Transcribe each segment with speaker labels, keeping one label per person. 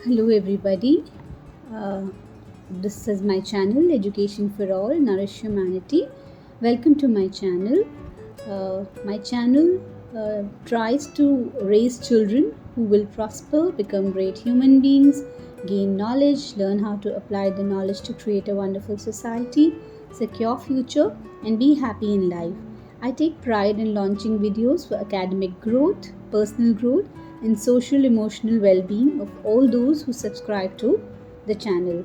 Speaker 1: Hello, everybody. Uh, this is my channel, Education for All, Nourish Humanity. Welcome to my channel. My channel tries to raise children who will prosper, become great human beings, gain knowledge, learn how to apply the knowledge to create a wonderful society, secure future, and be happy in life. I take pride in launching videos for academic growth, personal growth, and social emotional well-being of all those who subscribe to the channel.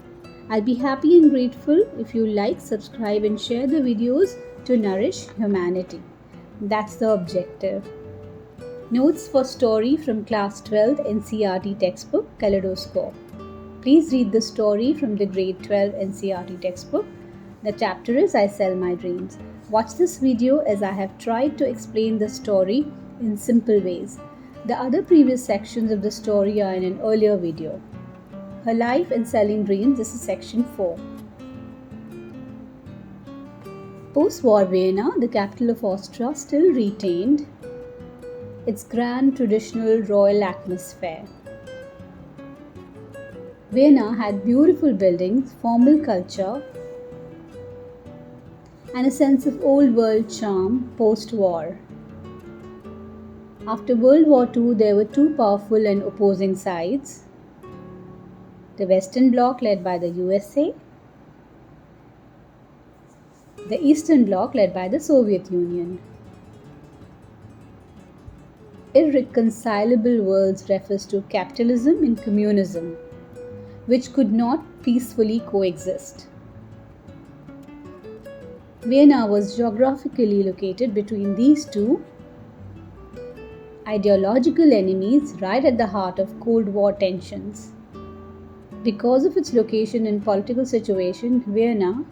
Speaker 1: I'll be happy and grateful if you like, subscribe, and share the videos to nourish humanity. That's the objective. Notes for story from class 12 NCERT textbook Kaleidoscope. Please read the story from the grade 12 NCERT textbook. The chapter is I Sell My Dreams. Watch this video as I have tried to explain the story in simple ways. The other previous sections of the story are in an earlier video. Her Life and Selling Dreams, this is section 4. Post-war Vienna, the capital of Austria, still retained its grand traditional royal atmosphere. Vienna had beautiful buildings, formal culture, and a sense of old world charm post-war. After World War II, there were two powerful and opposing sides. The Western Bloc led by the USA, the Eastern Bloc led by the Soviet Union. Irreconcilable worlds refers to capitalism and communism, which could not peacefully coexist. Vienna was geographically located between these two ideological enemies right at the heart of Cold War tensions. Because of its location and political situation, Vienna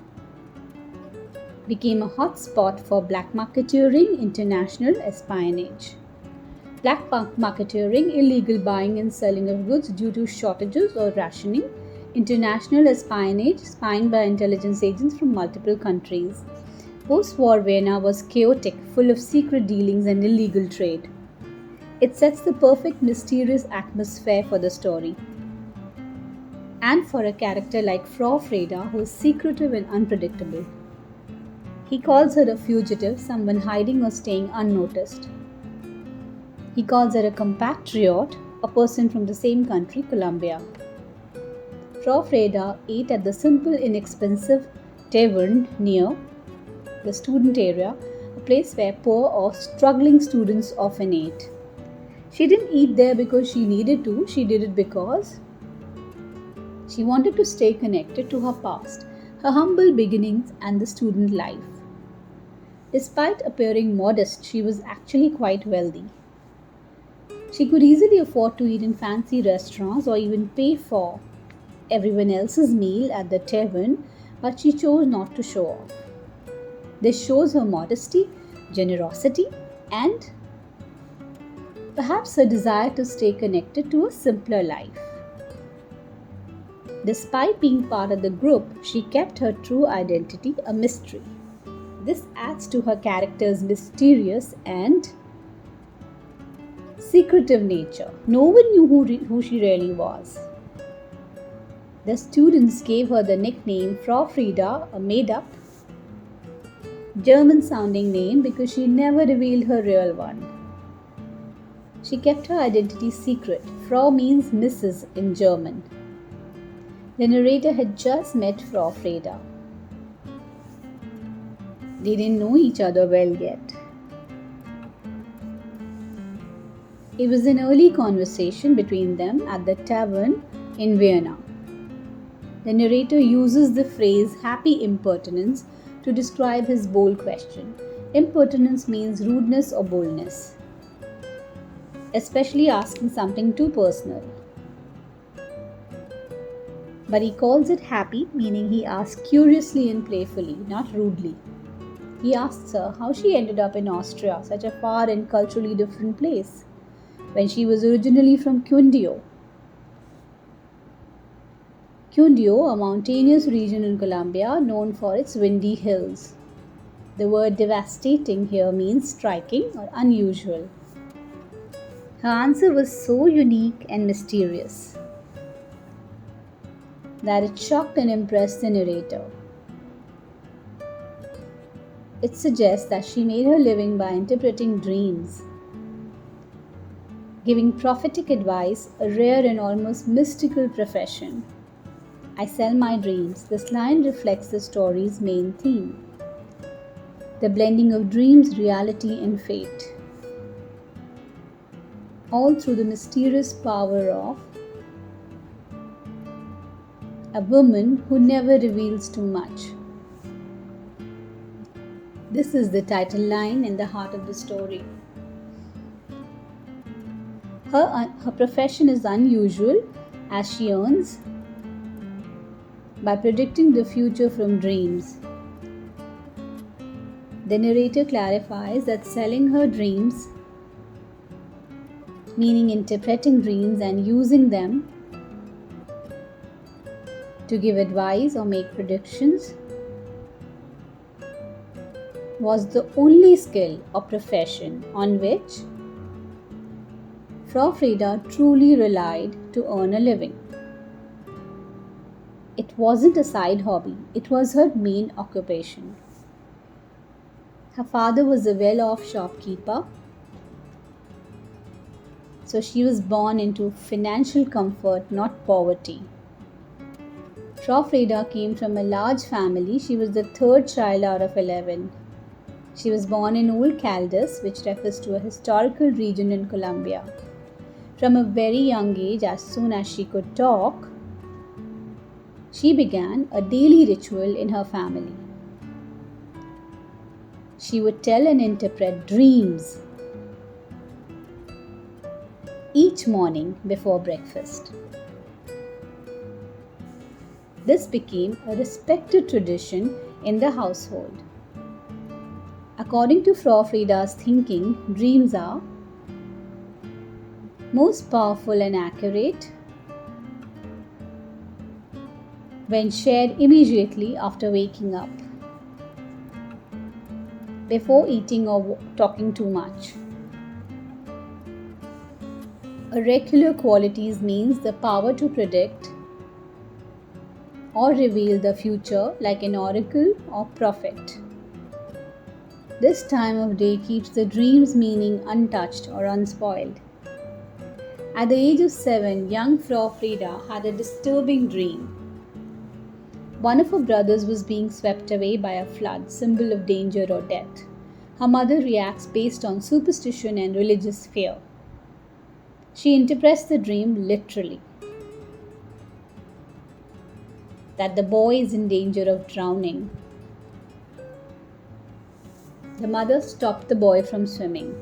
Speaker 1: became a hot spot for black marketeering, international espionage. Black marketeering, illegal buying and selling of goods due to shortages or rationing, international espionage, spying by intelligence agents from multiple countries. Post-war Vienna was chaotic, full of secret dealings and illegal trade. It sets the perfect mysterious atmosphere for the story. And for a character like Frau Freda, who is secretive and unpredictable. He calls her a fugitive, someone hiding or staying unnoticed. He calls her a compatriot, a person from the same country, Colombia. Frau Freda ate at the simple, inexpensive tavern near the student area, a place where poor or struggling students often ate. She didn't eat there because she needed to, she did it because she wanted to stay connected to her past, her humble beginnings, and the student life. Despite appearing modest, she was actually quite wealthy. She could easily afford to eat in fancy restaurants or even pay for everyone else's meal at the tavern, but she chose not to show off. This shows her modesty, generosity, and perhaps her desire to stay connected to a simpler life. Despite being part of the group, she kept her true identity a mystery. This adds to her character's mysterious and secretive nature. No one knew who she really was. The students gave her the nickname Frau Freda, a made-up German-sounding name because she never revealed her real one. She kept her identity secret. Frau means Mrs. in German. The narrator had just met Frau Freda. They didn't know each other well yet. It was an early conversation between them at the tavern in Vienna. The narrator uses the phrase happy impertinence to describe his bold question. Impertinence means rudeness or boldness, especially asking something too personal. But he calls it happy, meaning he asks curiously and playfully, not rudely. He asks her how she ended up in Austria, such a far and culturally different place, when she was originally from Cundio. Cundio, a mountainous region in Colombia known for its windy hills. The word devastating here means striking or unusual. Her answer was so unique and mysterious. that it shocked and impressed the narrator. It suggests that she made her living by interpreting dreams, giving prophetic advice, a rare and almost mystical profession. I sell my dreams. This line reflects the story's main theme, the blending of dreams, reality, and fate, all through the mysterious power of a woman who never reveals too much. This is the title line in the heart of the story. Her profession is unusual as she earns by predicting the future from dreams. The narrator clarifies that selling her dreams, meaning interpreting dreams and using them to give advice or make predictions, was the only skill or profession on which Frau Frida truly relied to earn a living. It wasn't a side hobby, it was her main occupation. Her father was a well-off shopkeeper, so she was born into financial comfort, not poverty. Frau Frida came from a large family. She was the third child out of 11. She was born in Old Caldas, which refers to a historical region in Colombia. From a very young age, as soon as she could talk, she began a daily ritual in her family. She would tell and interpret dreams each morning before breakfast. This became a respected tradition in the household. According to Frau Frida's thinking, dreams are most powerful and accurate when shared immediately after waking up, before eating or talking too much. Oracular qualities means the power to predict or reveal the future like an oracle or prophet. This time of day keeps the dream's meaning untouched or unspoiled. At the age of 7, young Frau Frida had a disturbing dream. One of her brothers was being swept away by a flood, symbol of danger or death. Her mother reacts based on superstition and religious fear. She interprets the dream literally, that the boy is in danger of drowning. The mother stopped the boy from swimming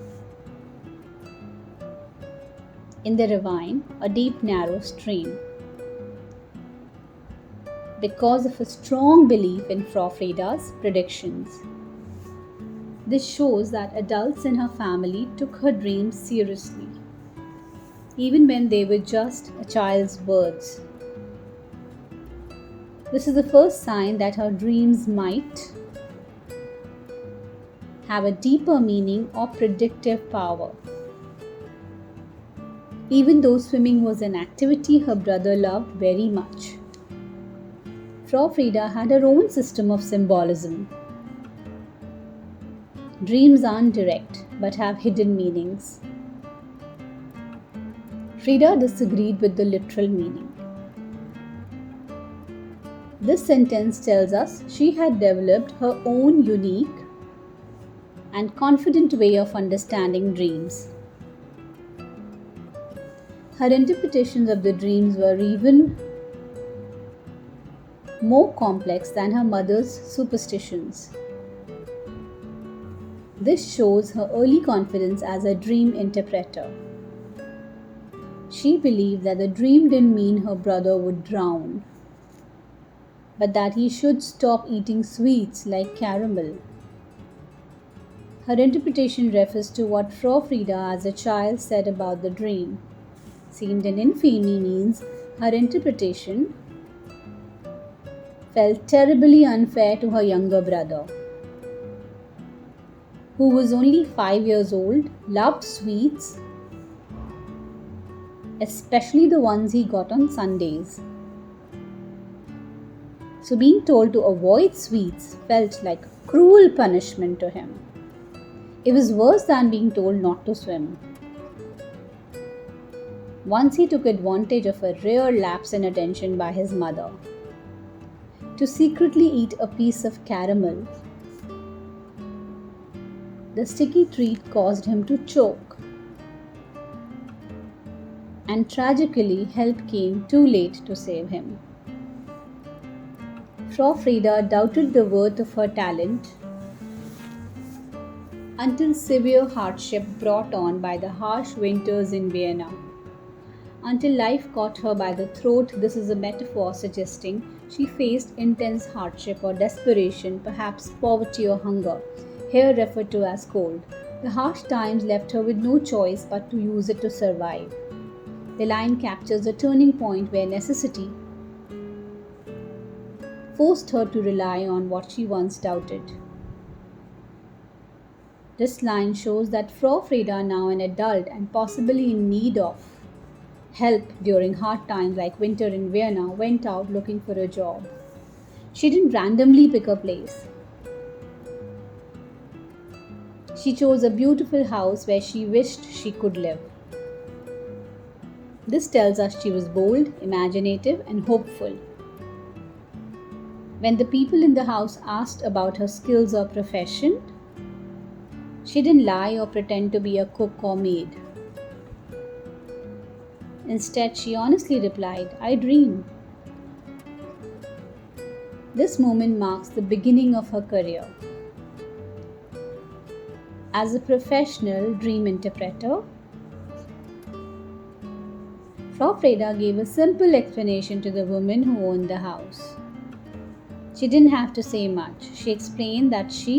Speaker 1: in the ravine, a deep, narrow stream. Because of a strong belief in Frau Frida's predictions. This shows that adults in her family took her dreams seriously, even when they were just a child's words. This is the first sign that her dreams might have a deeper meaning or predictive power. Even though swimming was an activity her brother loved very much, Frau Frida had her own system of symbolism. Dreams aren't direct but have hidden meanings. Frida disagreed with the literal meaning. This sentence tells us she had developed her own unique and confident way of understanding dreams. Her interpretations of the dreams were even more complex than her mother's superstitions. This shows her early confidence as a dream interpreter. She believed that the dream didn't mean her brother would drown, but that he should stop eating sweets like caramel. Her interpretation refers to what Frau Frida as a child said about the dream. Seemed an infamy means her interpretation felt terribly unfair to her younger brother, who was only 5 years old, loved sweets, especially the ones he got on Sundays. So being told to avoid sweets felt like a cruel punishment to him. It was worse than being told not to swim. Once he took advantage of a rare lapse in attention by his mother to secretly eat a piece of caramel. The sticky treat caused him to choke. And tragically, help came too late to save him. Frau Frida doubted the worth of her talent until severe hardship brought on by the harsh winters in Vienna. Until life caught her by the throat, this is a metaphor suggesting she faced intense hardship or desperation, perhaps poverty or hunger, here referred to as cold. The harsh times left her with no choice but to use it to survive. The line captures a turning point where necessity forced her to rely on what she once doubted. This line shows that Frau Frida, now an adult and possibly in need of help during hard times like winter in Vienna, went out looking for a job. She didn't randomly pick a place. She chose a beautiful house where she wished she could live. This tells us she was bold, imaginative, and hopeful. When the people in the house asked about her skills or profession, she didn't lie or pretend to be a cook or maid. Instead, she honestly replied, "I dream." This moment marks the beginning of her career. As a professional dream interpreter, Frau Freda gave a simple explanation to the woman who owned the house. She didn't have to say much. She explained that she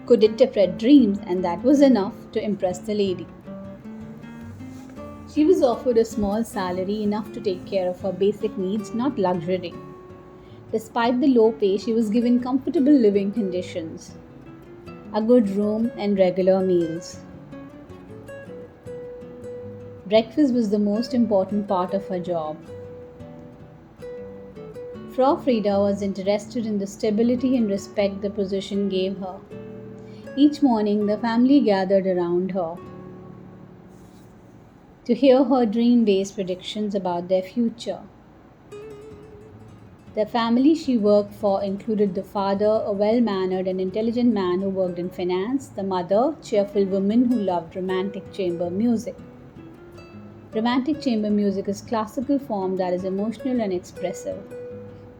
Speaker 1: could interpret dreams, and that was enough to impress the lady. She was offered a small salary, enough to take care of her basic needs, not luxury. Despite the low pay, she was given comfortable living conditions, a good room, and regular meals. Breakfast was the most important part of her job. Frau Frida was interested in the stability and respect the position gave her. Each morning, the family gathered around her to hear her dream-based predictions about their future. The family she worked for included the father, a well-mannered and intelligent man who worked in finance, the mother, cheerful woman who loved romantic chamber music. Romantic chamber music is classical form that is emotional and expressive.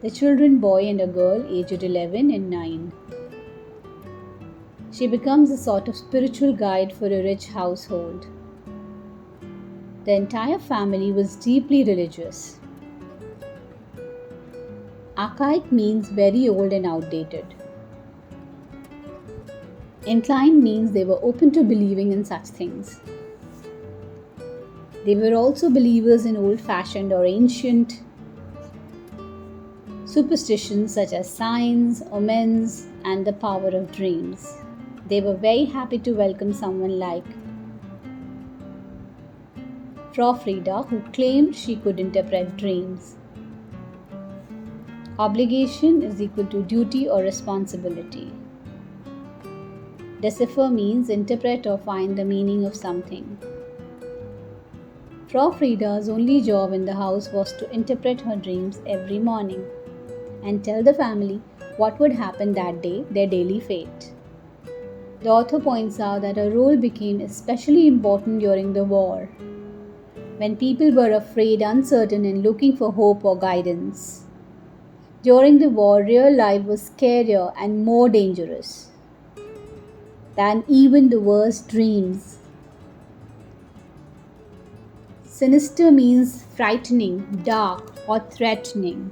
Speaker 1: The children, boy and a girl, aged 11 and 9. She becomes a sort of spiritual guide for a rich household. The entire family was deeply religious. Archaic means very old and outdated. Inclined means they were open to believing in such things. They were also believers in old-fashioned or ancient superstitions such as signs, omens, and the power of dreams. They were very happy to welcome someone like Frau Frida, who claimed she could interpret dreams. Obligation is equal to duty or responsibility. Decipher means interpret or find the meaning of something. Frau Frida's only job in the house was to interpret her dreams every morning and tell the family what would happen that day, their daily fate. The author points out that her role became especially important during the war, when people were afraid, uncertain, and looking for hope or guidance. During the war, real life was scarier and more dangerous than even the worst dreams. Sinister means frightening, dark, or threatening.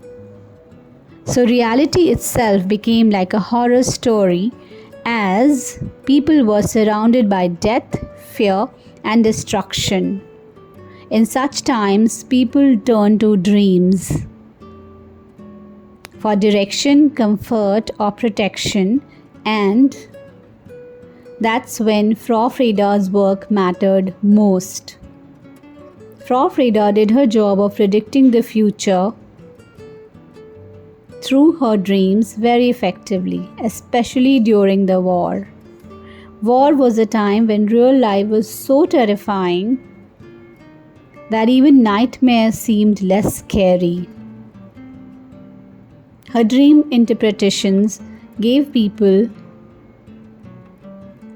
Speaker 1: So reality itself became like a horror story as people were surrounded by death, fear, and destruction. In such times, people turn to dreams for direction, comfort, or protection, and that's when Frau Frida's work mattered most. Frau Frida did her job of predicting the future through her dreams very effectively, especially during the war. War was a time when real life was so terrifying that even nightmares seemed less scary. Her dream interpretations gave people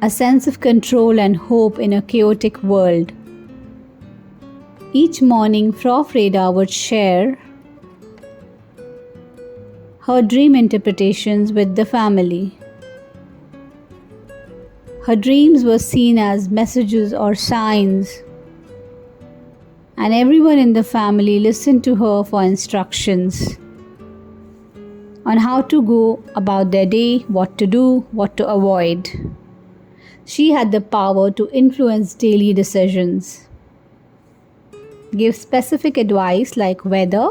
Speaker 1: a sense of control and hope in a chaotic world. Each morning, Frau Freda would share her dream interpretations with the family. Her dreams were seen as messages or signs, and everyone in the family listened to her for instructions on how to go about their day, what to do, what to avoid. She had the power to influence daily decisions, give specific advice like whether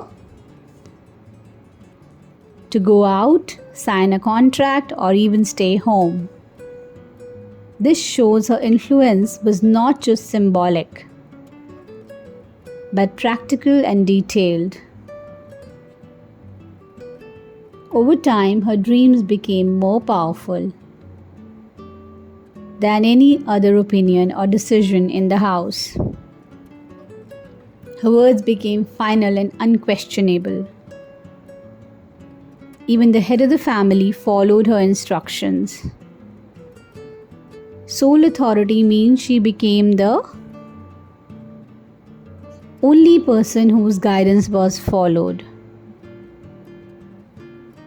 Speaker 1: to go out, sign a contract, or even stay home. This shows her influence was not just symbolic, but practical and detailed. Over time, her dreams became more powerful than any other opinion or decision in the house. Her words became final and unquestionable. Even the head of the family followed her instructions. Sole authority means she became the only person whose guidance was followed.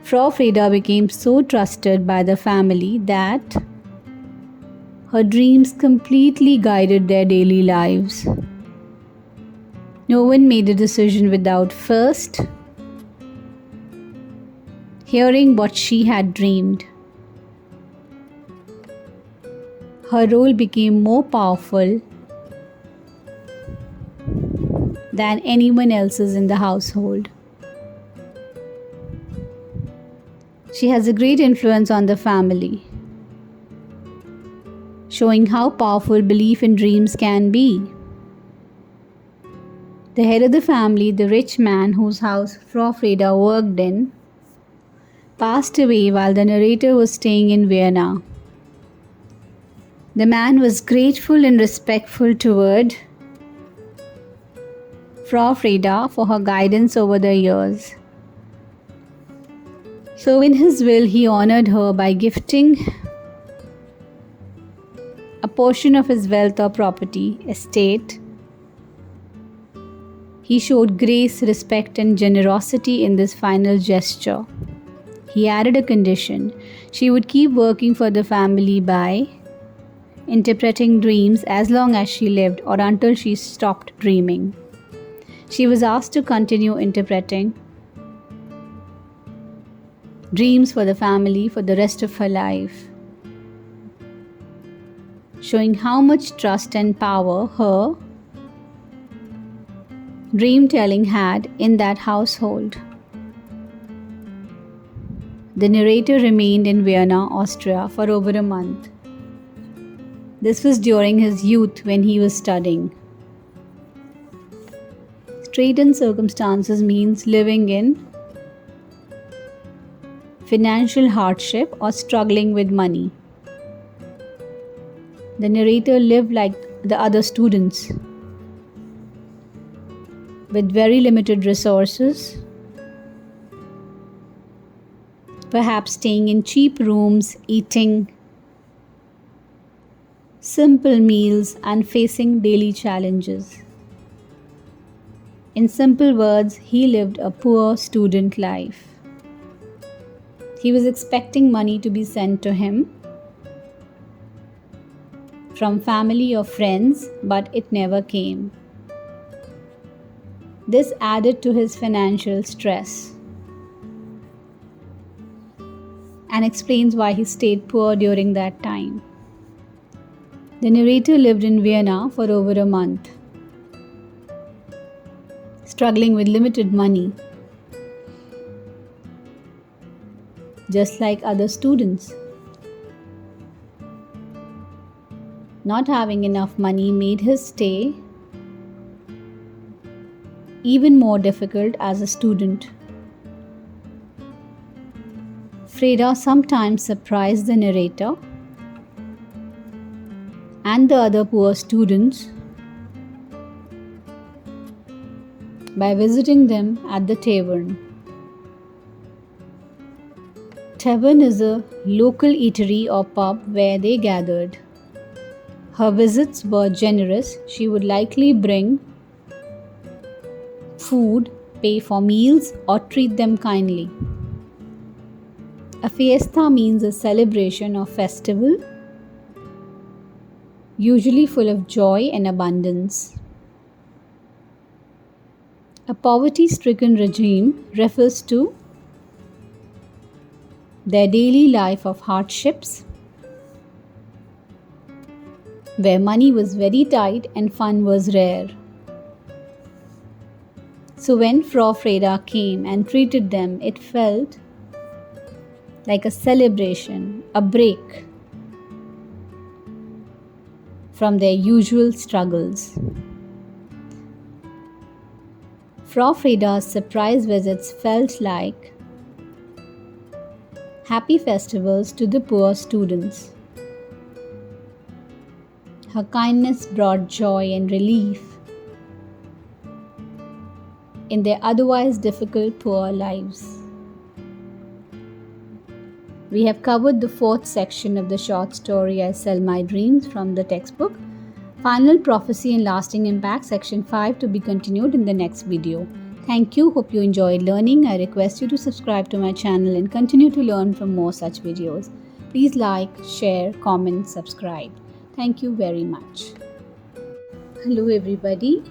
Speaker 1: Frau Freda became so trusted by the family that her dreams completely guided their daily lives. No one made a decision without first hearing what she had dreamed. Her role became more powerful than anyone else's in the household. She has a great influence on the family, showing how powerful belief in dreams can be. The head of the family, the rich man whose house Frau Freda worked in, passed away while the narrator was staying in Vienna. The man was grateful and respectful toward Frau Freda for her guidance over the years. So in his will, he honored her by gifting a portion of his wealth or property, estate. He showed grace, respect, and generosity in this final gesture. He added a condition: she would keep working for the family by interpreting dreams as long as she lived or until she stopped dreaming. She was asked to continue interpreting dreams for the family for the rest of her life, showing how much trust and power her dream telling had in that household. The narrator remained in Vienna, Austria for over a month. This was during his youth when he was studying. Straitened circumstances means living in financial hardship or struggling with money. The narrator lived like the other students, with very limited resources, perhaps staying in cheap rooms, eating simple meals, and facing daily challenges. In simple words, he lived a poor student life. He was expecting money to be sent to him from family or friends, but it never came. This added to his financial stress and explains why he stayed poor during that time. The narrator lived in Vienna for over a month, struggling with limited money, just like other students. Not having enough money made his stay even more difficult as a student. Freda sometimes surprised the narrator and the other poor students by visiting them at the tavern. Tavern is a local eatery or pub where they gathered. Her visits were generous. She would likely bring food, pay for meals, or treat them kindly. A fiesta means a celebration or festival, usually full of joy and abundance. A poverty-stricken regime refers to their daily life of hardships, where money was very tight and fun was rare. So when Frau Freda came and treated them, it felt like a celebration, a break from their usual struggles. Frau Freda's surprise visits felt like happy festivals to the poor students. Her kindness brought joy and relief in their otherwise difficult poor lives. We have covered the fourth section of the short story I Sell My Dreams from the textbook. Final Prophecy and Lasting Impact, section 5, to be continued in the next video. Thank you. Hope you enjoyed learning. I request you to subscribe to my channel and continue to learn from more such videos. Please like, share, comment, subscribe. Thank you very much. Hello everybody.